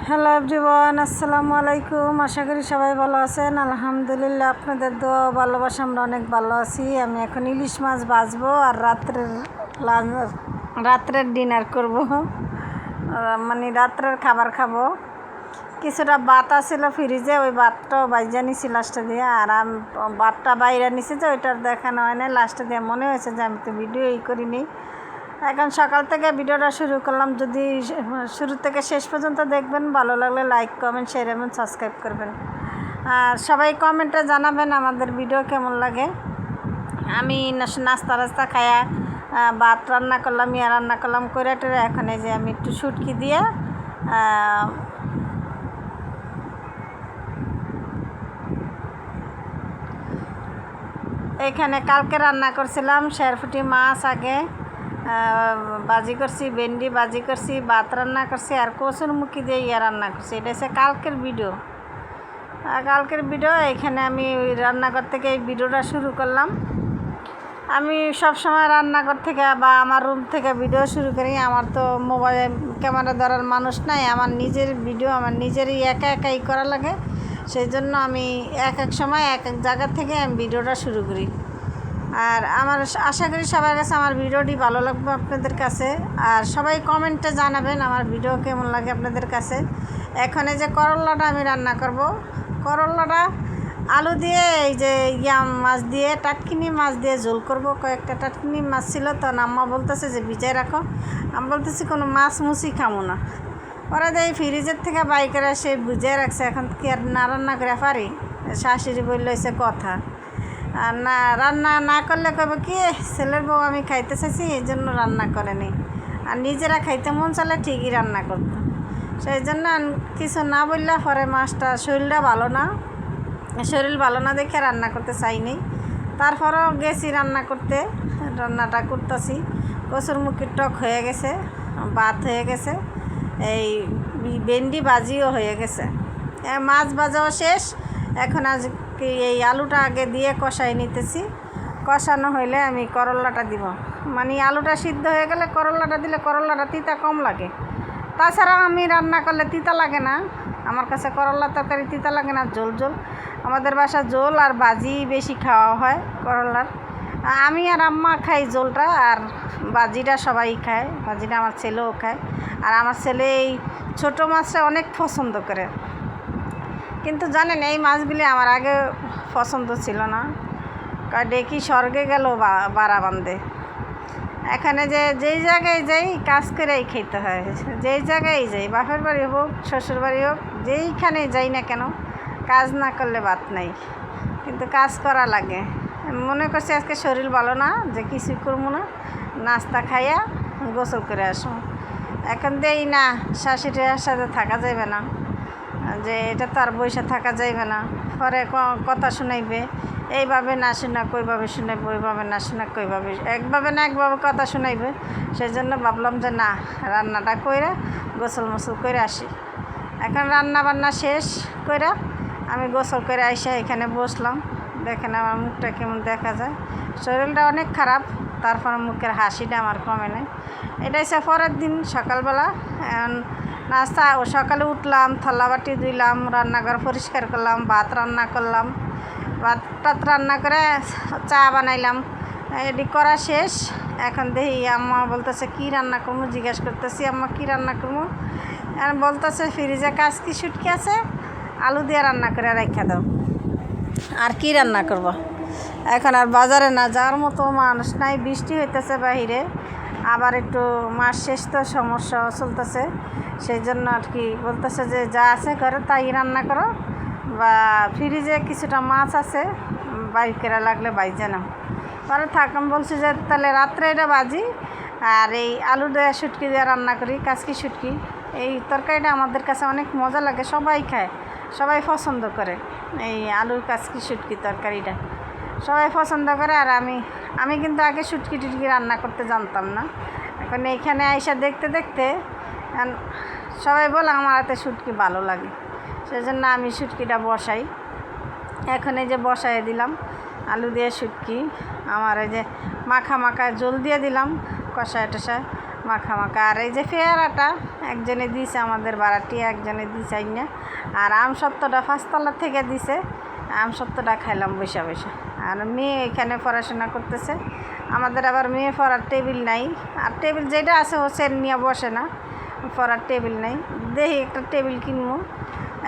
Hello everyone, আসসালামু আলাইকুম। আশা করি সবাই ভালো আছেন। আলহামদুলিল্লাহ, আপনাদের দোয়া ভালোবাসা আমরা অনেক ভালো আছি। আমি এখন ইলিশ মাছ ভাজবো আর রাত্রের ডিনার করব, মানে রাত্রের খাবার খাবো। কিছুটা ভাত আছিল ফ্রিজে, ওই ভাতটাও বাইজা নিছি লাস্টে দিয়ে। আর ভাতটা বাইরে নিছি যে ওইটার দেখানো হয় না, লাস্টে দিয়ে মনে হয়েছে যে আমি তো ভিডিওই করিনি। এখন সকাল থেকে ভিডিওটা শুরু করলাম। যদি শুরু থেকে শেষ পর্যন্ত দেখবেন, ভালো লাগলে লাইক কমেন্ট শেয়ার এবং সাবস্ক্রাইব করবেন। আর সবাই কমেন্টে জানাবেন আমাদের ভিডিও কেমন লাগে। আমি নাস্তা খায়া ভাত রান্না করলাম, রান্না করলাম করে টেরে এখন এই যে আমি একটু শুটকি দিয়ে এখানে কালকে রান্না করছিলাম শেরফুটি মাছ, আগে বাজি করছি, ভেন্ডি বাজি করছি, ভাত রান্না করছি আর কচুর মুখি দিয়ে রান্না করছি। এটা হচ্ছে কালকের ভিডিও। এখানে আমি ওই রান্নাঘর থেকে এই ভিডিওটা শুরু করলাম। আমি সবসময় রান্নাঘর থেকে বা আমার রুম থেকে ভিডিও শুরু করি। আমার তো মোবাইলে ক্যামেরা ধরার মানুষ নাই। আমার নিজের ভিডিও আমার নিজেরই একাই করা লাগে। সেই জন্য আমি এক সময় এক জায়গা থেকে আমি ভিডিওটা শুরু করি। আর আমার আশা করি সবার কাছে আমার ভিডিওটি ভালো লাগবে আপনাদের কাছে। আর সবাই কমেন্টে জানাবেন আমার ভিডিও কেমন লাগে আপনাদের কাছে। এখন এই যে করল্লাটা আমি রান্না করব। করল্লাটা আলু দিয়ে এই যে মাছ দিয়ে টাটকিনি মাছ দিয়ে ঝোল করব। কয়েকটা টাটকিনি মাছ ছিল, তো আম্মা বলতেছে যে ভিজাই রাখো। আমি বলতেছি কোনো মাছ মুছি খামো না। ওরা দিয়ে ফ্রিজের থেকে বাই করে সে বুঝে রাখছে। এখন কি আর না রান্না করে পারি? শাশুড়ি বললে হয়েছে কথা। আর না রান্না না করলে কবে কি ছেলের বউ আমি খাইতে চাইছি এই জন্য রান্না করেনি। আর নিজেরা খাইতে মন চালে ঠিকই রান্না করতো। সেই জন্য কিছু না বললে পরে মাছটা শরীর ভালো না দেখে রান্না করতে চাইনি। তারপরেও গেছি রান্না করতে, রান্নাটা করতেছি। কচুর মুখির টক হয়ে গেছে, ভাত হয়ে গেছে, এই ভেন্ডি ভাজিও হয়ে গেছে, মাছ ভাজাও শেষ। এখন আজকে এই আলুটা আগে দিয়ে কষাই নিতেছি। কষানো হইলে আমি করল্লাটা দিব। মানে আলুটা সিদ্ধ হয়ে গেলে করল্লাটা দিলে করল্লাটা তিতা কম লাগে। তাছাড়া আমি রান্না করলে তিতা লাগে না। আমার কাছে করল্লা তরকারি তিতা লাগে না। ঝোল আমাদের বাসা ঝোল আর ভাজি বেশি খাওয়া হয় করল্লার। আমি আর আম্মা খাই ঝোলটা, আর ভাজিটা সবাই খায়। ভাজিটা আমার ছেলেও খায়। আর আমার ছেলে এই ছোটো মাছটা অনেক পছন্দ করে। কিন্তু জানেন এই মাছগুলি আমার আগে পছন্দ ছিল না। ডেকি স্বর্গে গেল বাড়া বান্ধে। এখানে যেই জায়গায় যাই কাজ করেই খেতে হয়। যেই জায়গায় যাই, বাপের বাড়ি হোক শ্বশুর বাড়ি হোক, যেইখানে যাই না কেন কাজ না করলে ভাত নাই। কিন্তু কাজ করা লাগে। মনে করছি আজকে শরীর ভালো না, যে কিছু করবো না, নাস্তা খাইয়া গোসল করে আসবো। এখন দেই না, শাশুড়ির সাথে থাকা যাবে না, যে এটা তো আর বসে থাকা যাইবে না। পরে কথা শুনাইবে, এইভাবে না শোনা কইভাবে শুনাইবে, ওইভাবে না শোনা কইভাবে, একভাবে কথা শুনাইবে। সেই জন্য ভাবলাম যে না, রান্নাটা কইরা গোসল মোসল করে আসি। এখন রান্না বান্না শেষ কইরা আমি গোসল করে আইসা এখানে বসলাম। দেখেন আমার মুখটা কেমন দেখা যায়। শরীরটা অনেক খারাপ, তারপর মুখের হাসিটা আমার কমে নেই। এটা হচ্ছে পরের দিন সকালবেলা। নাস্তা সকালে উঠলাম, থালা বাটি ধুইলাম, রান্নাঘর পরিষ্কার করলাম, ভাত রান্না করলাম, ভাত রান্না করে চা বানাইলাম। এটি করা শেষ। এখন দেখি আম্মা বলতেছে কী রান্না করবো, জিজ্ঞাসা করতেছি আম্মা কী রান্না করবো। আর বলতেছে ফ্রিজে কাচকি শুটকি আছে, আলু দিয়ে রান্না করে রেখে দাও। আর কি রান্না করব? এখন আর বাজারে না যাওয়ার মতো মানুষ নাই, বৃষ্টি হইতেছে বাহিরে। আবার একটু মাস শেষ তো সমস্যা চলতেছে। সেই জন্য আর কি বলতেছে যে যা আছে ঘরে তাই রান্না করো, বা ফ্রিজে কিছুটা মাছ আছে বাইর করে লাগলে বাইজে নাও। পরে থাকাম বলছি যে তাহলে রাত্রে এটা ভাজি আর এই আলু দিয়ে শুটকি দিয়ে রান্না করি, কাচকি শুটকি। এই তরকারিটা আমাদের কাছে অনেক মজা লাগে, সবাই খায়, সবাই পছন্দ করে। এই আলুর কাচকি শুটকি তরকারিটা সবাই পছন্দ করে। আর আমি কিন্তু আগে শুটকি টুটকি রান্না করতে জানতাম না। এখন এইখানে আইসা দেখতে সবাই বলে আমার হাতে শুটকি ভালো লাগে। সেই জন্য আমি শুটকিটা বসাই। এখন এই যে বসাই দিলাম আলু দিয়ে শুটকি। আমার এই যে মাখা ঝোল দিয়ে দিলাম, কষায় টষায় মাখা। আর এই যে পেয়ারাটা একজনে দিছে আমাদের ভাড়াটিয়া, একজনে দিছে না। আর আমসত্ত্বটা 5 তলা থেকে দিছে, আমসত্ত্বটা খাইলাম বসে বসে। আর মেয়ে এখানে পড়াশোনা করতেছে। আমাদের আবার মেয়ে পড়ার টেবিল নাই, আর টেবিল যেটা আছে ও সেন নিয়ে বসে না, পড়ার টেবিল নাই। দেখি একটা টেবিল কিনবো।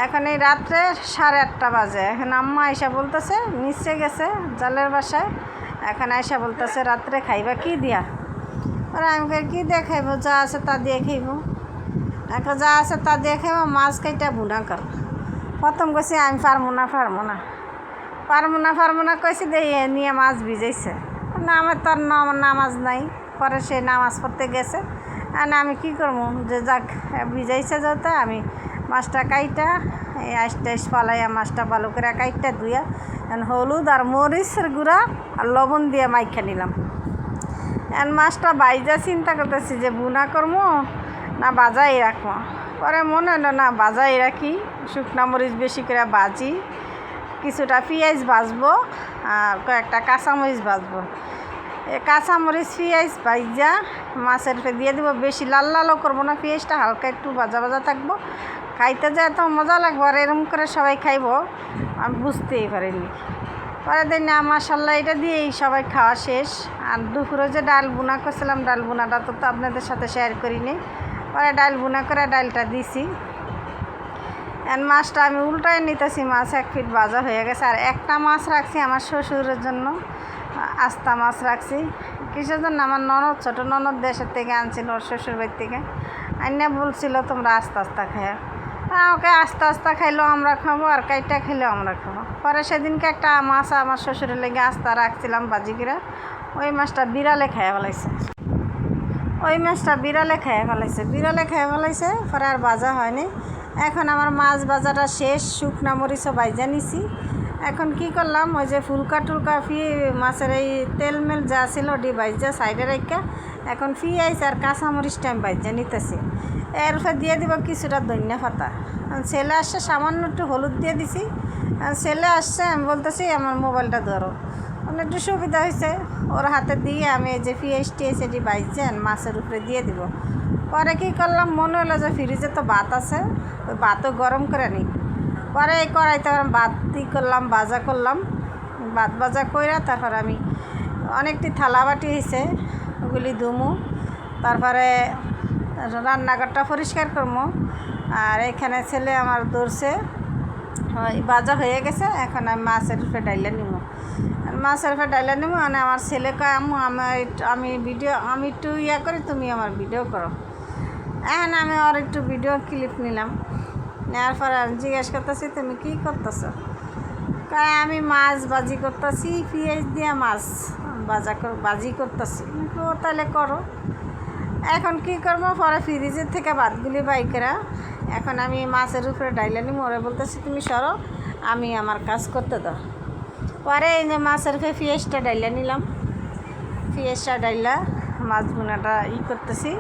এখন এই রাত্রে 8:30 বাজে। এখন আম্মা আয়সা বলতেছে, নিচে গেছে জালের বাসায়, এখন আয়সা বলতেছে রাত্রে খাইবা কি দিয়া? আর আমি কি দিয়ে খাইব? যা আছে তা দিয়ে খাইব। এখন যা আছে তা দিয়ে খাইব, মাছ কাইটা ভুনা কর। প্রথম কইছি আমি পারবো না কইছি, দিয়ে নিয়ে মাছ ভিজাইছে। না আমার তো নামাজ নাই। পরে সে নামাজ পড়তে গেছে। আর আমি কী করবো, যে যাক ভিজাইছে যেতে আমি মাছটা কাইটা এই আইস পালাইয়া মাছটা ভালো করে কাইটা ধুইয়া হলুদ আর মরিচের গুঁড়া আর লবণ দিয়ে মাইখা নিলাম। এখন মাছটা বাইজা চিন্তা করতেছি যে বুনা করবো না বাজাই রাখবো। পরে মনে হলো না বাজাই রাখি, শুকনা মরিচ বেশি করে ভাজি, কিছুটা পেঁয়াজ ভাজবো আর কয়েকটা কাঁচামরিচ ভাজবো। এই কাঁচামরিচ পেঁয়াজ ভাজা মাছের দিয়ে দেবো। বেশি লাল লালও করবো না, পেঁয়াজটা হালকা একটু ভাজা থাকবো। খাইতে যে এত মজা লাগবো, আর এরকম করে সবাই খাইবো আমি বুঝতেই পারিনি। পরে দিন না মাশাল্লাহ এটা দিয়েই সবাই খাওয়া শেষ। আর দুপুরে যে ডাল বুনা করছিলাম, ডাল বুনাটা তো আপনাদের সাথে শেয়ার করিনি। পরে ডাল বুনা করে ডালটা দিছি। আর মাছটা আমি উল্টায় নিতেছি, মাছ 1 ফিট ভাজা হয়ে গেছে। আর একটা মাছ রাখছি আমার শ্বশুরের জন্য, আস্তা মাছ রাখছি। কিসের জন্য? আমার ননদ, ছোটো ননদ দেশের থেকে আনছিল, ওর শ্বশুর বাড়ির থেকে আইনা বলছিল তোমরা আস্তে খাইয়া। ওকে আস্তে খাইলেও আমরা খাবো, আর কাইটা খাইলেও আমরা খাবো। পরে সেদিনকে একটা মাছ আমার শ্বশুরের লেগে আস্তা রাখছিলাম বাজি করে, ওই মাছটা বিড়ালে খাইয়া ফেলাইছে। পরে আর ভাজা হয়নি। এখন আমার মাছ ভাজাটা শেষ, শুকনা মরিচও ভাজা নিছি। এখন কি করলাম, ওই যে ফুলকা টুলকা মাছের এই তেলমেল যা ছিল ওটি ভাজা সাইডে রেখা, এখন পেঁয়াজ আর কাঁচামরিচটা আমি ভাজা নিতেছি। এরপর দিয়ে দিব কিছুটা ধনিয়া পাতা। ছেলে আসছে, সামান্য একটু হলুদ দিয়ে দিছি। ছেলে আসছে, আমি বলতেছি আমার মোবাইলটা ধরো। মানে একটু সুবিধা হয়েছে, ওর হাতে দিয়ে আমি এই যে পেঁয়াজটি সেটি ভাজছেন মাছের উপরে দিয়ে দিব। পরে কী করলাম, মনে হলো যে ফ্রিজে তো ভাত আছে, ওই ভাতও গরম করে নিই। পরে এই কড়াইতে ভাত করলাম, ভাত ভাজা কইরা তারপর আমি অনেকটি থালা বাটি হয়েছে ওগুলি ধুমু, তারপরে রান্নাঘরটা পরিষ্কার করবো। আর এখানে ছেলে আমার দৌড়ছে, ভাজা হয়ে গেছে। এখন আমি মাছের উপরে ডাইলা নিব, মানে আমার ছেলে কয় আম্মু আমি একটু করি, তুমি আমার ভিডিও করো। এখন আমি ওর একটু ভিডিও ক্লিপ নিলাম, নেওয়ার পর জিজ্ঞেস করতেছি তুমি কী করতেছ? কয় আমি মাছ ভাজি করতেছি, পেঁয়াজ দিয়ে মাছ ভাজি করতেছি। ও তাহলে করো। এখন কি করবো, পরে ফ্রিজের থেকে ভাতগুলি বাইকেরা এখন আমি মাছের উপরে ডাইলা নিব। ওরা বলতেছি তুমি সরো, আমি আমার কাজ করতে দাও। পরে এই যে মাছের উপরে পেঁয়াজটা ডাইলা নিলাম, মাছ বোনাটা করতেছি।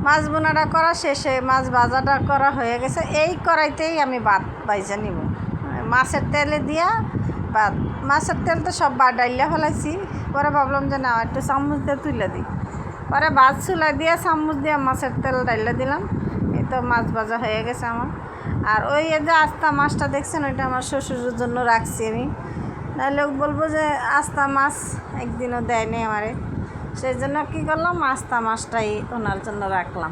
মাছ বোনাটা করা শেষে মাছ ভাজাটা করা হয়ে গেছে। এই কড়াইতেই আমি ভাত ভাজা নিব, মাছের তেলে দিয়া ভাত। মাছের তেল তো সব ডাইলা ফেলাইছি। পরে ভাবলাম যে না একটু চামচ দিয়ে তুলে দিই। পরে ভাত চুলা দিয়ে চামচ দিয়ে মাছের তেল ডাইলা দিলাম। এই তো মাছ ভাজা হয়ে গেছে আমার। আর ওই যে আস্তা মাছটা দেখছেন, ওইটা আমার শ্বশুরের জন্য রাখছি আমি। নাহলে বলবো যে আস্তা মাছ একদিনও দেয়নি আমারে, সেই জন্য কী করলাম, আস্তা মাছটাই ওনার জন্য রাখলাম।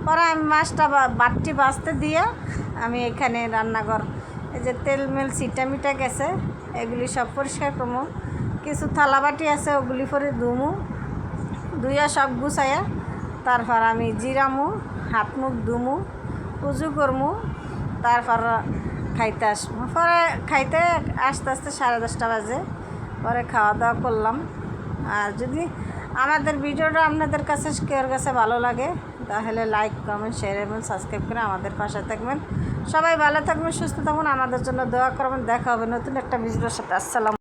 পরে আমি মাছটা বাটটি ভাজতে দিয়ে আমি এখানে রান্নাঘর এই যে তেল মেল সিটা মিটা গেছে এগুলি সব পরিষ্কার করবো। কিছু থালা বাটি আছে ওগুলি পরে ধুইয়া সব গুছাইয়া তারপর আমি জিরামু, হাত মুখ ধুমু, পুজো করমু, তারপর খাইতে আসবো। পরে খাইতে আস্তে 10:30 বাজে। পরে খাওয়া দাওয়া করলাম। আর যদি আমাদের ভিডিওটা আপনাদের কাছে কেউর কাছে ভালো লাগে তাহলে লাইক, কমেন্ট, শেয়ার এবং সাবস্ক্রাইব করে আমাদের পাশে থাকবেন। সবাই ভালো থাকবেন, সুস্থ থাকবেন, আমাদের জন্য দোয়া করবেন। দেখা হবে নতুন একটা ভিডিওর সাথে। আসসালাম।